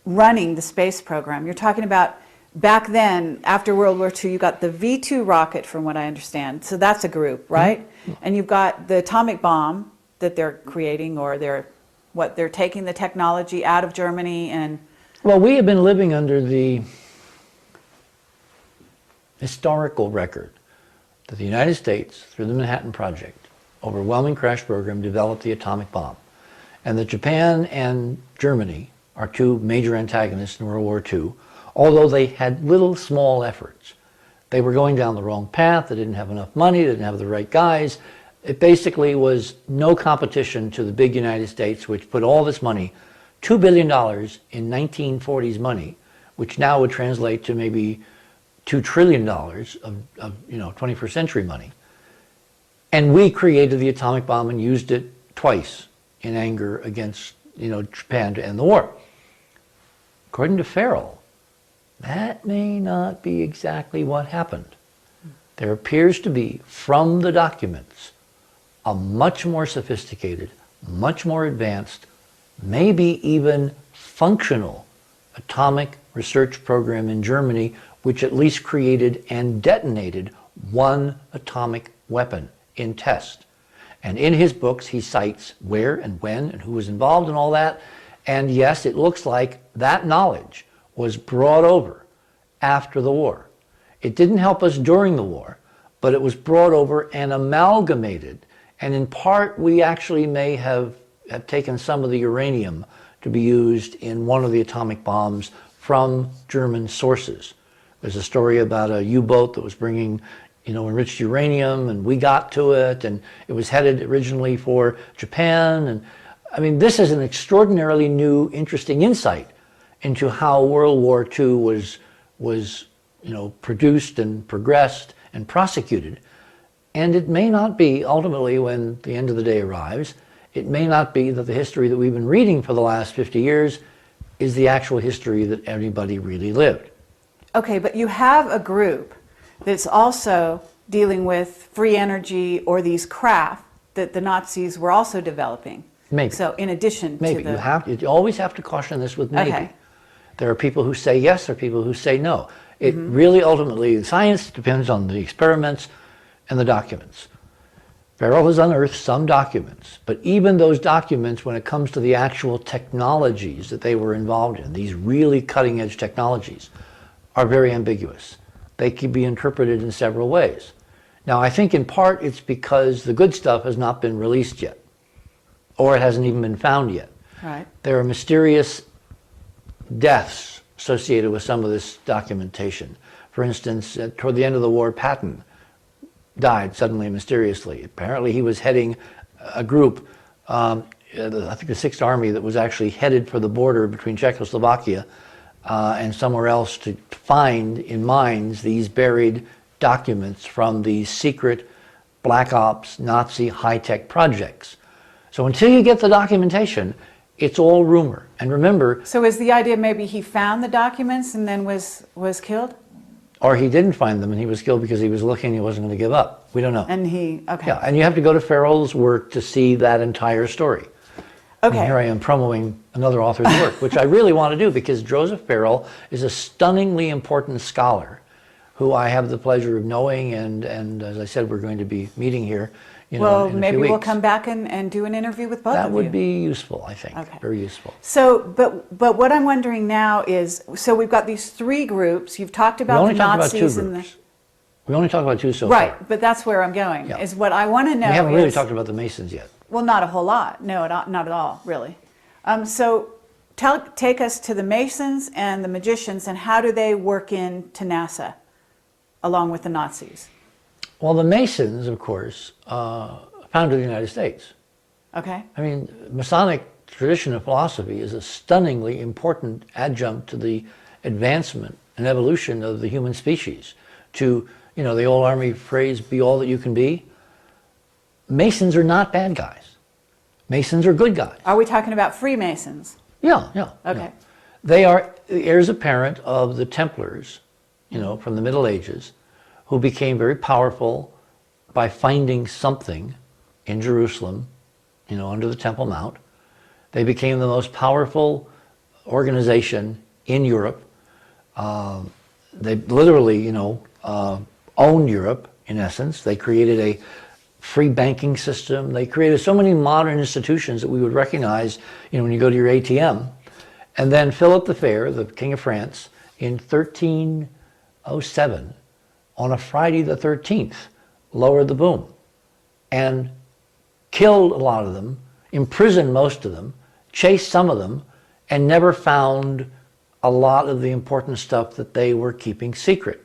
running the space program, you're talking about back then, after World War II, you got the V-2 rocket, from what I understand. So that's a group, right? Mm-hmm. And you've got the atomic bomb, that they're creating, or they're taking the technology out of Germany and... Well, we have been living under the historical record that the United States, through the Manhattan Project, overwhelming crash program, developed the atomic bomb. And that Japan and Germany are two major antagonists in World War II, although they had little small efforts. They were going down the wrong path, they didn't have enough money, they didn't have the right guys. It basically was no competition to the big United States, which put all this money, $2 billion in 1940s money, which now would translate to maybe $2 trillion of 21st century money. And we created the atomic bomb and used it twice in anger against Japan to end the war. According to Farrell, that may not be exactly what happened. There appears to be, from the documents, a much more sophisticated, much more advanced, maybe even functional atomic research program in Germany, which at least created and detonated one atomic weapon in test. And in his books, he cites where and when and who was involved and all that. And yes, it looks like that knowledge was brought over after the war. It didn't help us during the war, but it was brought over and amalgamated. And in part, we actually may have taken some of the uranium to be used in one of the atomic bombs from German sources. There's a story about a U-boat that was bringing enriched uranium, and we got to it, and it was headed originally for Japan. And I mean, this is an extraordinarily new, interesting insight into how World War II was produced and progressed and prosecuted. And it may not be, ultimately, when the end of the day arrives, it may not be that the history that we've been reading for the last 50 years is the actual history that everybody really lived. Okay, but you have a group that's also dealing with free energy or these craft that the Nazis were also developing. Maybe. So in addition maybe. to the... You always have to caution this with maybe. Okay. There are people who say yes, there are people who say no. It really ultimately, science depends on the experiments and the documents. Farrell has unearthed some documents, but even those documents, when it comes to the actual technologies that they were involved in, these really cutting edge technologies, are very ambiguous. They can be interpreted in several ways. Now, I think in part it's because the good stuff has not been released yet, or it hasn't even been found yet. Right. There are mysterious deaths associated with some of this documentation. For instance, toward the end of the war, Patton died suddenly and mysteriously. Apparently he was heading a group, I think the 6th Army, that was actually headed for the border between Czechoslovakia and somewhere else to find in mines these buried documents from these secret Black Ops Nazi high-tech projects. So until you get the documentation, it's all rumor. And remember... So is the idea maybe he found the documents and then was killed? Or he didn't find them and he was killed because he was looking, he wasn't going to give up. We don't know. And okay. Yeah, and you have to go to Farrell's work to see that entire story. Okay. And here I am promoting another author's work, which I really want to do because Joseph Farrell is a stunningly important scholar who I have the pleasure of knowing, and as I said, we're going to be meeting here in a few maybe we'll weeks. come back and do an interview with both of you. That would be useful, I think. Okay. Very useful. So, but what I'm wondering now is, so we've got these 3 groups. You've talked about the Nazis and the... We only talked about 2 so far. Right, but that's where I'm going. Yeah. Is what I want to know. We haven't really talked about the Masons yet. Well, not a whole lot. No, not at all, really. So take us to the Masons and the magicians, and how do they work into NASA along with the Nazis? Well, the Masons, of course, founded the United States. Okay. I mean, Masonic tradition of philosophy is a stunningly important adjunct to the advancement and evolution of the human species. To, the old Army phrase, be all that you can be. Masons are not bad guys. Masons are good guys. Are we talking about Freemasons? Yeah. Okay. Yeah. They are the heirs apparent of the Templars, from the Middle Ages, who became very powerful by finding something in Jerusalem, under the Temple Mount. They became the most powerful organization in Europe. They literally, owned Europe, in essence. They created free banking system. They created so many modern institutions that we would recognize, when you go to your ATM. And then Philip the Fair, the King of France, in 1307, on a Friday the 13th, lowered the boom and killed a lot of them, imprisoned most of them, chased some of them, and never found a lot of the important stuff that they were keeping secret,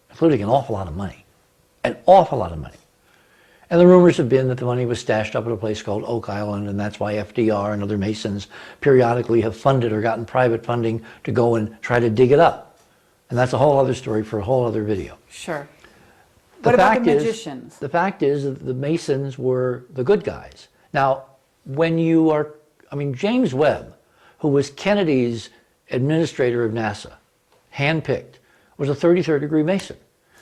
including an awful lot of money. An awful lot of money. And the rumors have been that the money was stashed up at a place called Oak Island, and that's why FDR and other Masons periodically have funded or gotten private funding to go and try to dig it up. And that's a whole other story for a whole other video. Sure. What about the magicians? The fact is that the Masons were the good guys. Now, James Webb, who was Kennedy's administrator of NASA, handpicked, was a 33rd degree Mason.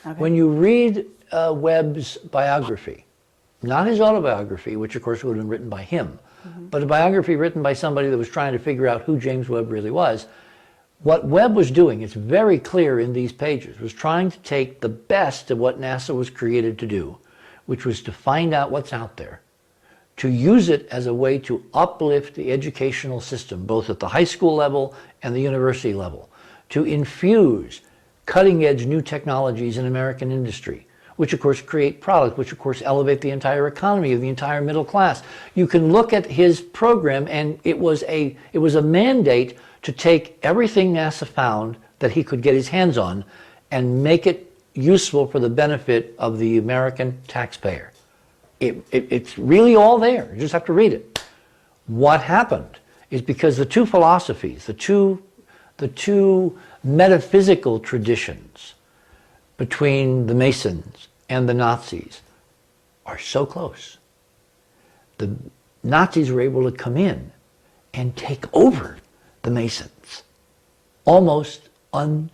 Okay. When you read Webb's biography, not his autobiography, which of course would have been written by him, but a biography written by somebody that was trying to figure out who James Webb really was, what Webb was doing, it's very clear in these pages, was trying to take the best of what NASA was created to do, which was to find out what's out there, to use it as a way to uplift the educational system, both at the high school level and the university level, to infuse cutting-edge new technologies in American industry, which of course create products, which of course elevate the entire economy of the entire middle class. You can look at his program, and it was a mandate to take everything NASA found that he could get his hands on and make it useful for the benefit of the American taxpayer. It's really all there. You just have to read it. What happened is because the two philosophies, the two metaphysical traditions between the Masons and the Nazis are so close. The Nazis were able to come in and take over the Masons, almost unknown,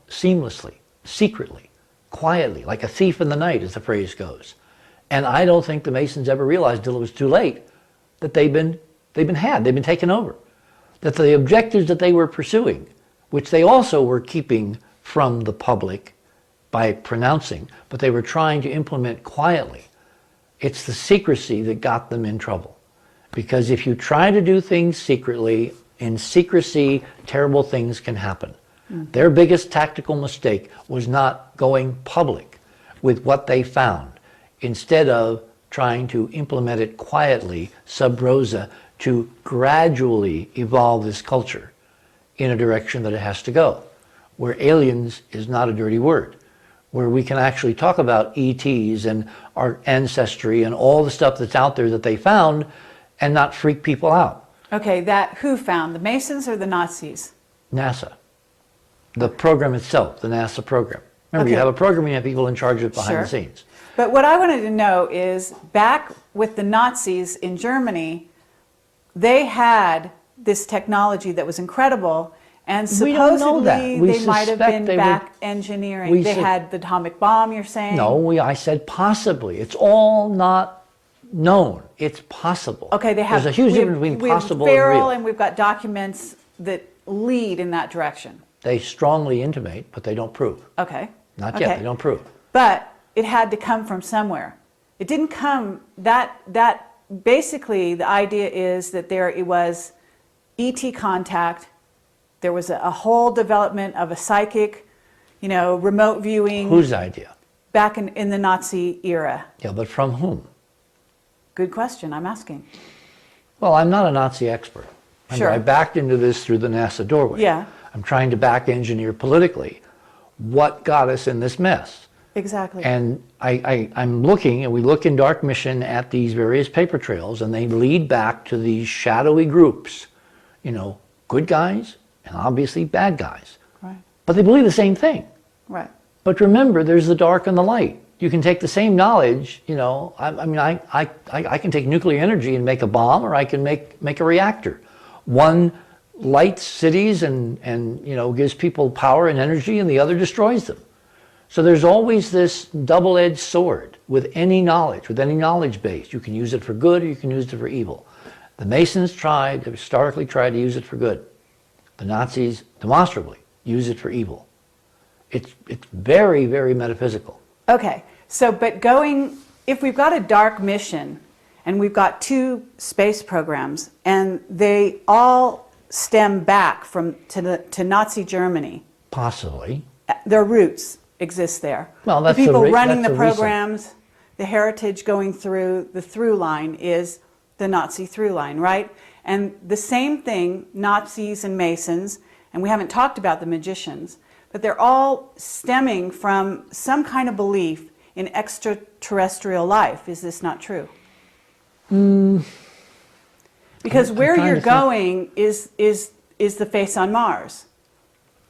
seamlessly, secretly, quietly, like a thief in the night, as the phrase goes. And I don't think the Masons ever realized till it was too late that they've been taken over. That the objectives that they were pursuing, which they also were keeping from the public by pronouncing, but they were trying to implement quietly. It's the secrecy that got them in trouble. Because if you try to do things secretly, in secrecy, terrible things can happen. Their biggest tactical mistake was not going public with what they found, instead of trying to implement it quietly, sub rosa, to gradually evolve this culture in a direction that it has to go, where aliens is not a dirty word, where we can actually talk about ETs and our ancestry and all the stuff that's out there that they found and not freak people out. Okay, who found? The Masons or the Nazis? NASA. The program itself, the NASA program. Remember, you have a program, you have people in charge of it behind the scenes. But what I wanted to know is, back with the Nazis in Germany, they had this technology that was incredible, and supposedly they might have been back engineering. They had the atomic bomb, you're saying? No, I said possibly. It's all not known. It's possible. Okay, there's a huge difference between possible and real. And we've got documents that lead in that direction. They strongly intimate, but they don't prove. Okay. Not yet, they don't prove. But it had to come from somewhere. It didn't come, basically the idea is that it was ET contact, there was a whole development of a psychic, remote viewing. Whose idea? Back in the Nazi era. Yeah, but from whom? Good question, I'm asking. Well, I'm not a Nazi expert. Sure. I backed into this through the NASA doorway. Yeah. I'm trying to back engineer politically what got us in this mess. Exactly. And I'm looking, and we look in Dark Mission at these various paper trails, and they lead back to these shadowy groups, good guys and obviously bad guys. Right. But they believe the same thing. Right. But remember, there's the dark and the light. You can take the same knowledge, I can take nuclear energy and make a bomb, or I can make a reactor. One lights cities and gives people power and energy, and the other destroys them. So there's always this double-edged sword with any knowledge base. You can use it for good, or you can use it for evil. The Masons historically tried to use it for good. The Nazis demonstrably use it for evil. It's very, very metaphysical. Okay, so but going if we've got a dark mission and we've got 2 space programs and they all stem back to Nazi Germany. Possibly. Their roots exist there. Well, that's the people the running that's the programs, the heritage going through, the through line is the Nazi through line, right? And the same thing, Nazis and Masons, and we haven't talked about the magicians, but they're all stemming from some kind of belief in extraterrestrial life. Is this not true? Because where you're going is the face on Mars.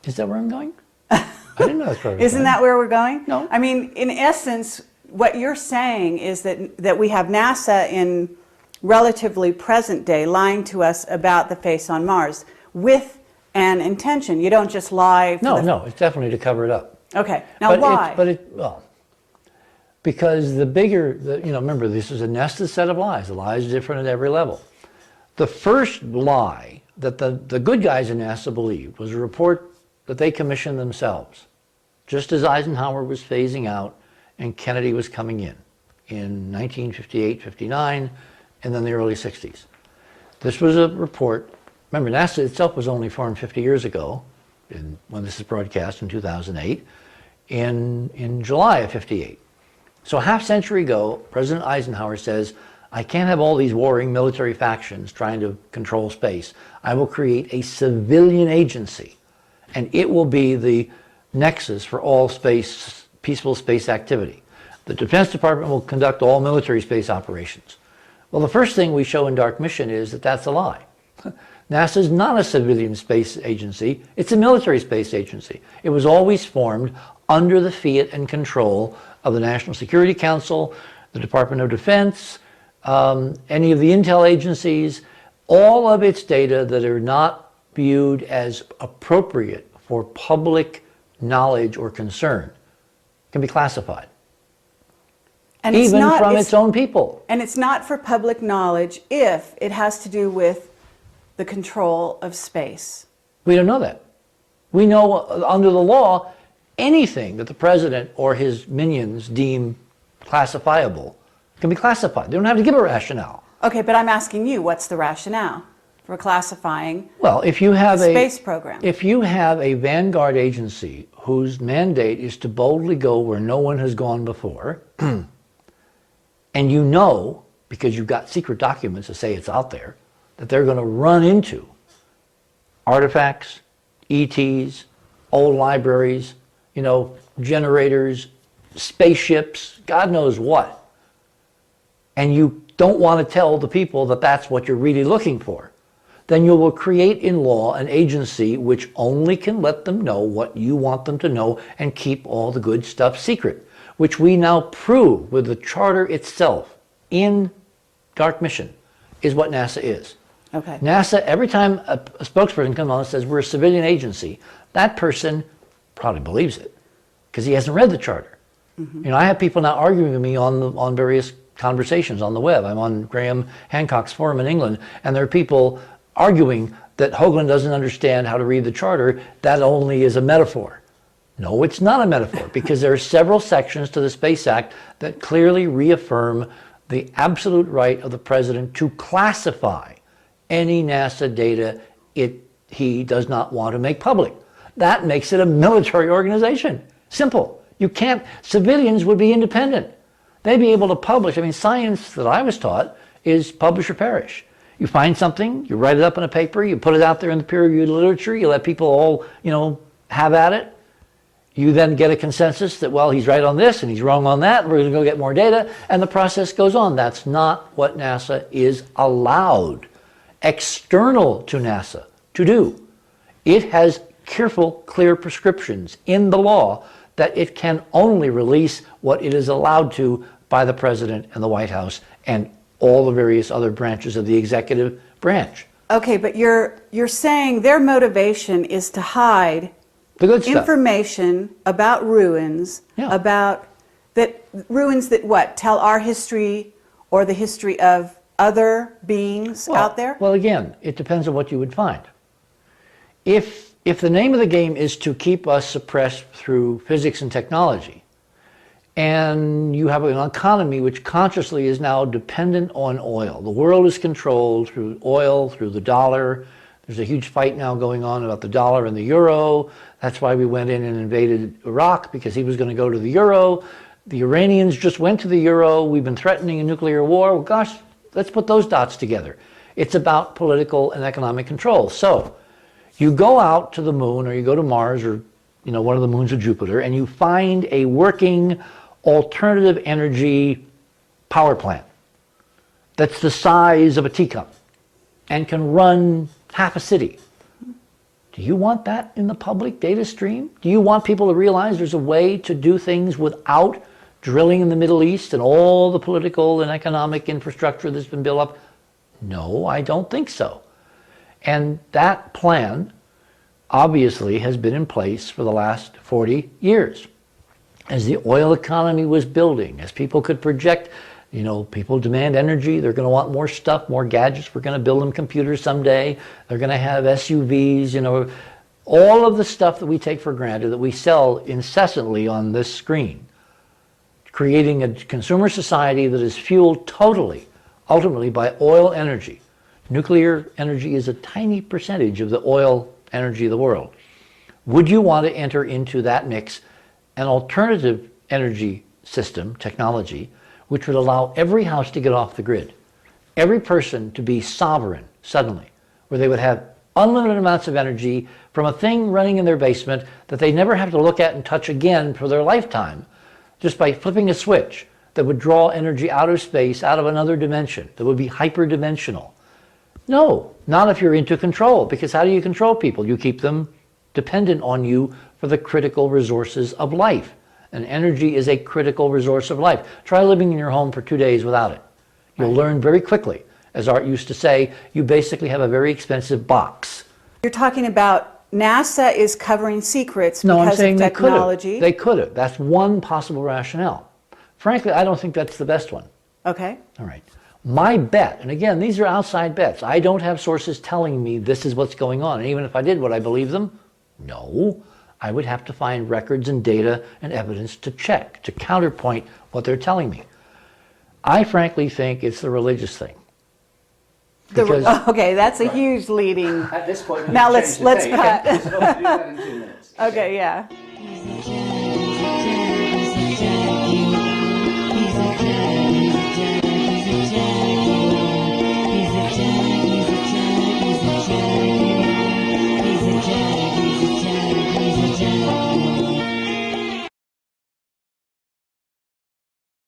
Is that where I'm going? I didn't know that's where I was Isn't going. that where we're going? No. I mean, in essence, what you're saying is that we have NASA in relatively present day lying to us about the face on Mars with an intention. You don't just lie. No, it's definitely to cover it up. Okay. Now, why? Well, because remember, this is a nested set of lies. The lies are different at every level. The first lie that the good guys in NASA believed was a report that they commissioned themselves, just as Eisenhower was phasing out and Kennedy was coming in 1958, 59, and then the early 60s. This was a report. Remember, NASA itself was only formed 50 years ago, when this is broadcast in 2008, in July of 58. So a half century ago, President Eisenhower says, I can't have all these warring military factions trying to control space. I will create a civilian agency, and it will be the nexus for all peaceful space activity. The Defense Department will conduct all military space operations. Well, the first thing we show in Dark Mission is that that's a lie. NASA is not a civilian space agency. It's a military space agency. It was always formed under the fiat and control of the National Security Council, the Department of Defense, any of the intel agencies. All of its data that are not viewed as appropriate for public knowledge or concern can be classified. And even from its own people. And it's not for public knowledge if it has to do with the control of space. We don't know that. We know under the law, anything that the president or his minions deem classifiable can be classified. They don't have to give a rationale. Okay, but I'm asking you, what's the rationale for classifying if you have the space program? If you have a vanguard agency whose mandate is to boldly go where no one has gone before, and you know, because you've got secret documents to say it's out there, that they're going to run into artifacts, ETs, old libraries, generators, spaceships, God knows what, and you don't want to tell the people that that's what you're really looking for, then you will create in law an agency which only can let them know what you want them to know and keep all the good stuff secret, which we now prove with the charter itself in Dark Mission is what NASA is. Okay. NASA, every time a spokesperson comes on and says we're a civilian agency, that person probably believes it because he hasn't read the charter. Mm-hmm. I have people now arguing with me on various conversations on the web. I'm on Graham Hancock's forum in England, and there are people arguing that Hoagland doesn't understand how to read the charter, that only is a metaphor. No, it's not a metaphor, because there are several sections to the Space Act that clearly reaffirm the absolute right of the president to classify any NASA data he does not want to make public. That makes it a military organization. Simple. You can't, civilians would be independent. They'd be able to publish. I mean, science that I was taught is publish or perish. You find something, you write it up in a paper, you put it out there in the peer-reviewed literature, you let people all, have at it. You then get a consensus that, well, he's right on this and he's wrong on that, and we're going to go get more data, and the process goes on. That's not what NASA is allowed, external to NASA, to do. It has careful, clear prescriptions in the law that it can only release what it is allowed to by the president and the White House and all the various other branches of the executive branch. Okay, but you're saying their motivation is to hide the good stuff. Information about ruins, about that ruins that what? Tell our history or the history of other beings out there? Well, again, it depends on what you would find. If the name of the game is to keep us suppressed through physics and technology, And you have an economy which consciously is now dependent on oil. The world is controlled through oil, through the dollar. There's a huge fight now going on about the dollar and the euro. That's why we went in and invaded Iraq, because he was going to go to the euro. The Iranians just went to the euro. We've been threatening a nuclear war. Well, gosh, let's put those dots together. It's about political and economic control. So you go out to the moon, or you go to Mars, or one of the moons of Jupiter, and you find a working alternative energy power plant that's the size of a teacup and can run half a city. Do you want that in the public data stream? Do you want people to realize there's a way to do things without drilling in the Middle East and all the political and economic infrastructure that's been built up? No, I don't think so. And that plan obviously has been in place for the last 40 years. As the oil economy was building, as people could project, people demand energy, they're going to want more stuff, more gadgets, we're going to build them computers someday, they're going to have SUVs, all of the stuff that we take for granted that we sell incessantly on this screen, creating a consumer society that is fueled totally, ultimately, by oil energy. Nuclear energy is a tiny percentage of the oil energy of the world. Would you want to enter into that mix an alternative energy system, technology, which would allow every house to get off the grid, every person to be sovereign suddenly, where they would have unlimited amounts of energy from a thing running in their basement that they never have to look at and touch again for their lifetime, just by flipping a switch that would draw energy out of space, out of another dimension, that would be hyperdimensional? No, not if you're into control, because how do you control people? You keep them dependent on you for the critical resources of life. And energy is a critical resource of life. Try living in your home for 2 days without it. You'll learn very quickly. As Art used to say, you basically have a very expensive box. You're talking about NASA is covering secrets No, I'm because saying of technology. They could have. That's one possible rationale. Frankly, I don't think that's the best one. Okay. All right. My bet, and again, these are outside bets. I don't have sources telling me this is what's going on. And even if I did, would I believe them? No. I would have to find records and data and evidence to check, to counterpoint what they're telling me. I frankly think it's the religious thing. Okay, that's a huge leading. At this point, now let's cut. We'll do that in 2 minutes. Okay, yeah.